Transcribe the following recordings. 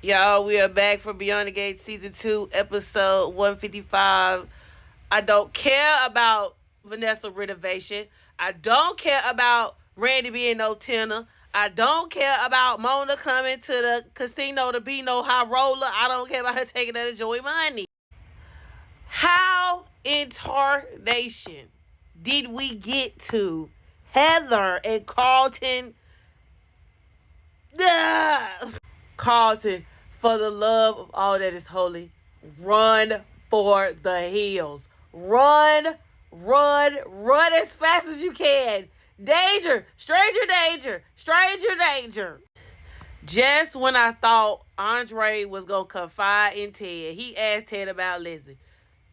Y'all, we are back for Beyond the Gate Season 2, Episode 155. I don't care about Vanessa renovation. I don't care about Randy being no tenor. I don't care about Mona coming to the casino to be no high roller. I don't care about her taking that Joey money. How in tarnation did we get to Heather and Carlton? Carlton, for the love of all that is holy, run for the hills. Run, run as fast as you can. Danger, stranger danger. Just when I thought Andre was going to confide in Ted, he asked Ted about Leslie.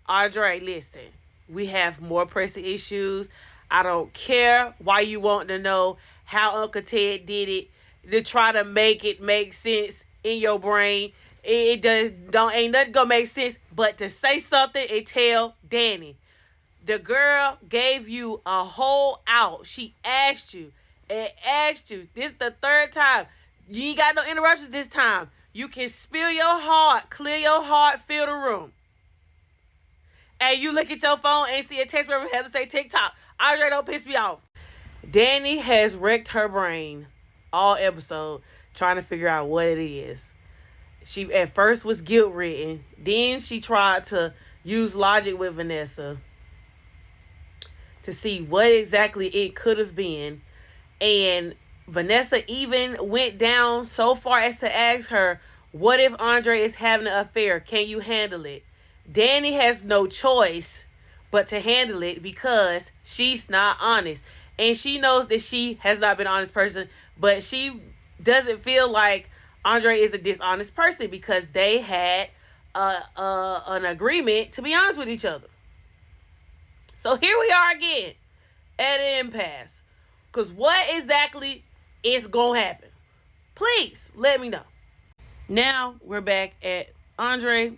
Andre, listen, we have more pressing issues. I don't care why you want to know how Uncle Ted did it to try to make it make sense in your brain. It does ain't nothing gonna make sense but to say something and tell Danny. The girl gave you a whole out. She asked you and asked you. This is the third time. You ain't got no interruptions this time. You can spill your heart, clear your heart, fill the room. And you look at your phone and see a text from Heather say TikTok. Andre, don't piss me off. Danny has wrecked her brain all episode trying to figure out what it is. She at first was guilt-ridden. Then she tried to use logic with Vanessa to see what exactly it could have been. And Vanessa even went down so far as to ask her, what if Andre is having an affair? Can you handle it? Danny has no choice but to handle it because she's not honest. And she knows that she has not been an honest person, but she doesn't feel like Andre is a dishonest person because they had an agreement to be honest with each other. So here we are again at an impasse. Because what exactly is going to happen? Please let me know. Now we're back at Andre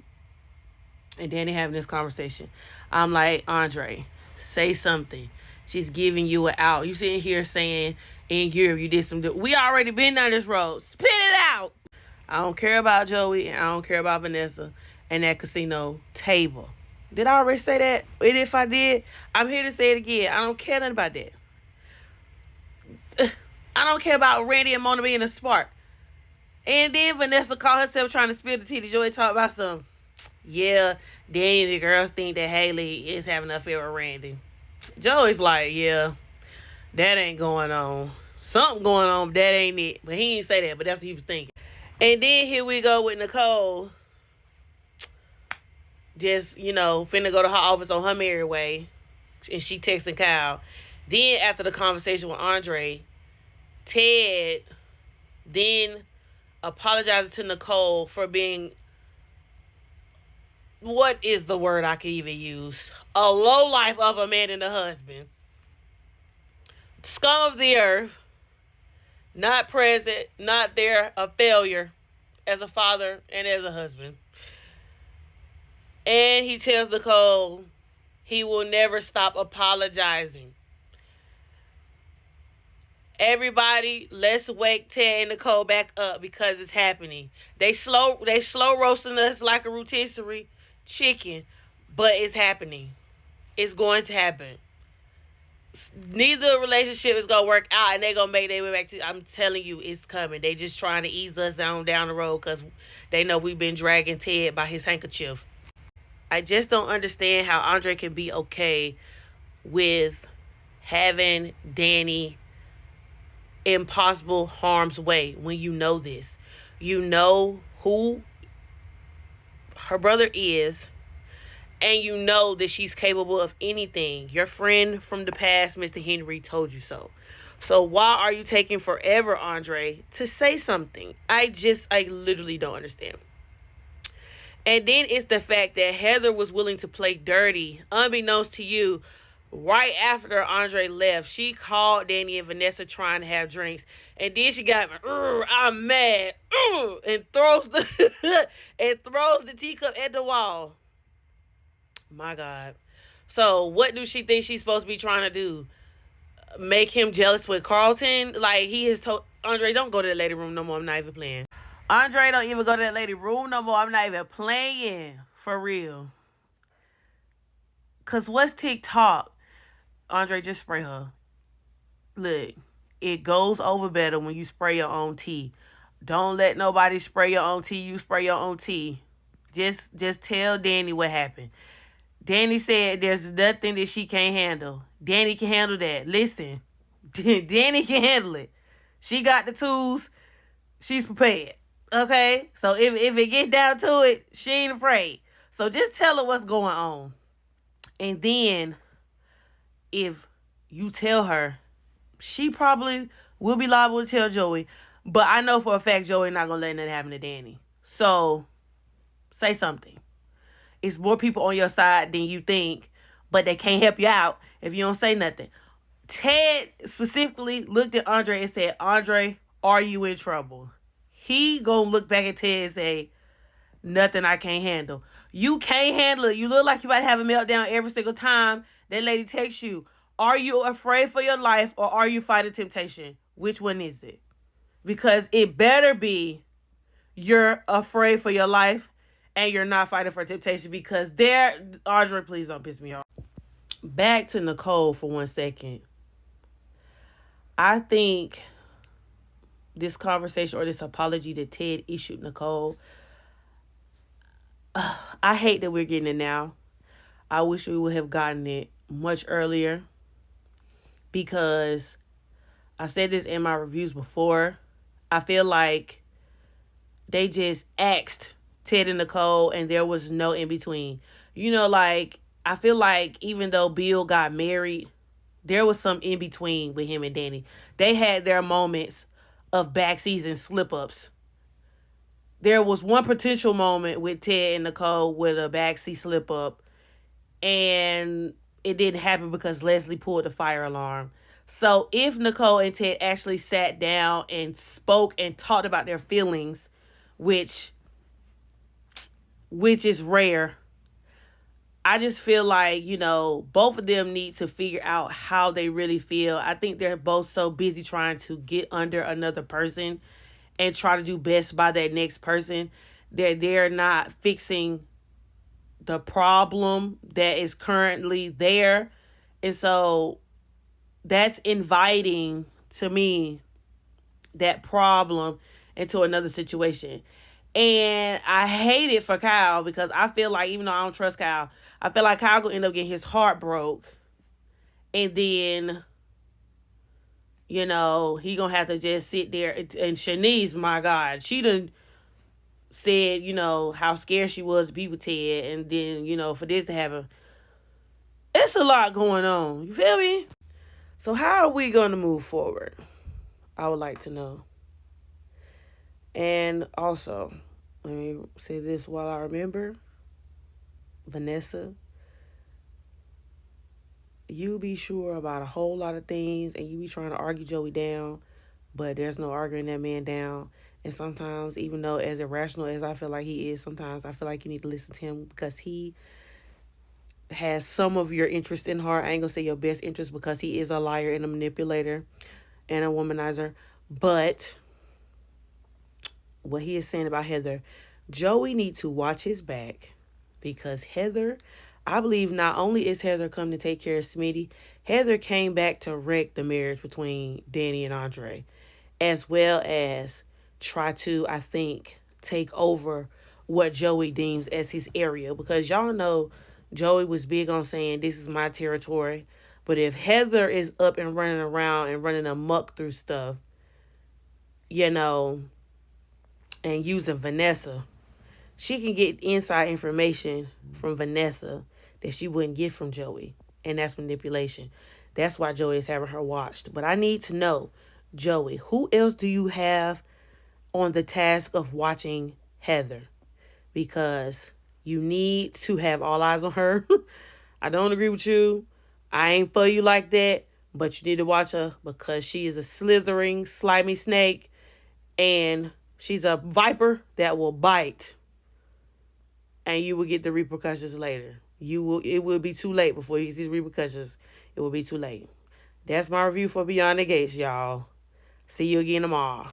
and Danny having this conversation. I'm like, Andre, say something. She's giving you an out. You sitting here saying in Europe you did some good. We already been down this road. Spit it out. I don't care about Joey and I don't care about Vanessa and that casino table. Did I already say that? And if I did, I'm here to say it again. I don't care nothing about that. I don't care about Randy and Mona being a spark. And then Vanessa called herself trying to spill the tea to Joey talk about some. Yeah, Danny and the girls think that Haley is having an affair with Randy. Joey's like, yeah, that ain't going on. Something going on, but that ain't it. But he didn't say that, but that's what he was thinking. And then here we go with Nicole. Just, finna go to her office on her merry way. And she texting Kyle. Then after the conversation with Andre, Ted then apologizes to Nicole for being, what is the word I can even use? A lowlife of a man and a husband. Scum of the earth. Not present, not there, a failure as a father and as a husband. And he tells Nicole he will never stop apologizing. Everybody, let's wake Ted and Nicole back up because it's happening. They slow roasting us like a rotisserie chicken, but it's happening. It's going to happen. Neither relationship is gonna work out, and they're gonna make their way back to. I'm telling you, it's coming. They just trying to ease us down the road because they know we've been dragging Ted by his handkerchief. I just don't understand how Andre can be okay with having Danny in possible harm's way when you know this. You know who her brother is, and you know that she's capable of anything. Your friend from the past, Mr. Henry, told you so. So why are you taking forever, Andre, to say something? I literally don't understand. And then it's the fact that Heather was willing to play dirty, unbeknownst to you, right after Andre left. She called Danny and Vanessa trying to have drinks. And then she got, I'm mad, and throws the teacup at the wall. My God. So what do she think she's supposed to be trying to do? Make him jealous with Carlton? Like, he has told Andre, don't go to the lady room no more. I'm not even playing. Andre don't even go to that lady room no more. I'm not even playing. For real. Because what's TikTok? Andre, just spray her. Look, it goes over better when you spray your own tea. Don't let nobody spray your own tea. You spray your own tea. Just tell Danny what happened. Danny said there's nothing that she can't handle. Danny can handle that. Listen, Danny can handle it. She got the tools. She's prepared. Okay? So if it get down to it, she ain't afraid. So just tell her what's going on. And then if you tell her, she probably will be liable to tell Joey. But I know for a fact Joey not going to let nothing happen to Danny. So say something. It's more people on your side than you think, but they can't help you out if you don't say nothing. Ted specifically looked at Andre and said, Andre, are you in trouble? He gonna look back at Ted and say, nothing I can't handle. You can't handle it. You look like you about to have a meltdown every single time that lady texts you. Are you afraid for your life or are you fighting temptation? Which one is it? Because it better be you're afraid for your life and you're not fighting for temptation, because Audrey, please don't piss me off. Back to Nicole for 1 second. I think this conversation or this apology that Ted issued Nicole, I hate that we're getting it now. I wish we would have gotten it much earlier, because I've said this in my reviews before. I feel like they just asked Ted and Nicole and there was no in between. You know, like, I feel like even though Bill got married, there was some in between with him and Danny. They had their moments of backseason slip-ups. There was one potential moment with Ted and Nicole with a backseat slip-up, and it didn't happen because Leslie pulled the fire alarm. So if Nicole and Ted actually sat down and spoke and talked about their feelings, which is rare, I just feel like, you know, both of them need to figure out how they really feel. I think they're both so busy trying to get under another person and try to do best by that next person that they're not fixing the problem that is currently there. And so that's inviting, to me, that problem into another situation. And I hate it for Kyle, because I feel like, even though I don't trust Kyle, I feel like Kyle gonna end up getting his heart broke. And then, you know, he gonna have to just sit there. And Shanice, my God, she done said, you know, how scared she was to be with Ted. And then, you know, for this to happen, it's a lot going on. You feel me? So how are we gonna move forward? I would like to know. And also, let me say this while I remember. Vanessa, you be sure about a whole lot of things and you be trying to argue Joey down, but there's no arguing that man down. And sometimes, even though as irrational as I feel like he is, sometimes I feel like you need to listen to him, because he has some of your interest in heart. I ain't gonna say your best interest, because he is a liar and a manipulator and a womanizer. But what he is saying about Heather, Joey needs to watch his back, because Heather, I believe not only is Heather come to take care of Smitty, Heather came back to wreck the marriage between Danny and Andre, as well as try to, I think, take over what Joey deems as his area, because y'all know Joey was big on saying, this is my territory. But if Heather is up and running around and running amok through stuff, you know, and using Vanessa, she can get inside information from Vanessa that she wouldn't get from Joey. And that's manipulation. That's why Joey is having her watched. But I need to know, Joey, who else do you have on the task of watching Heather? Because you need to have all eyes on her. I don't agree with you. I ain't for you like that. But you need to watch her, because she is a slithering, slimy snake. And she's a viper that will bite. And you will get the repercussions later. It will be too late before you see the repercussions. It will be too late. That's my review for Beyond the Gates, y'all. See you again tomorrow.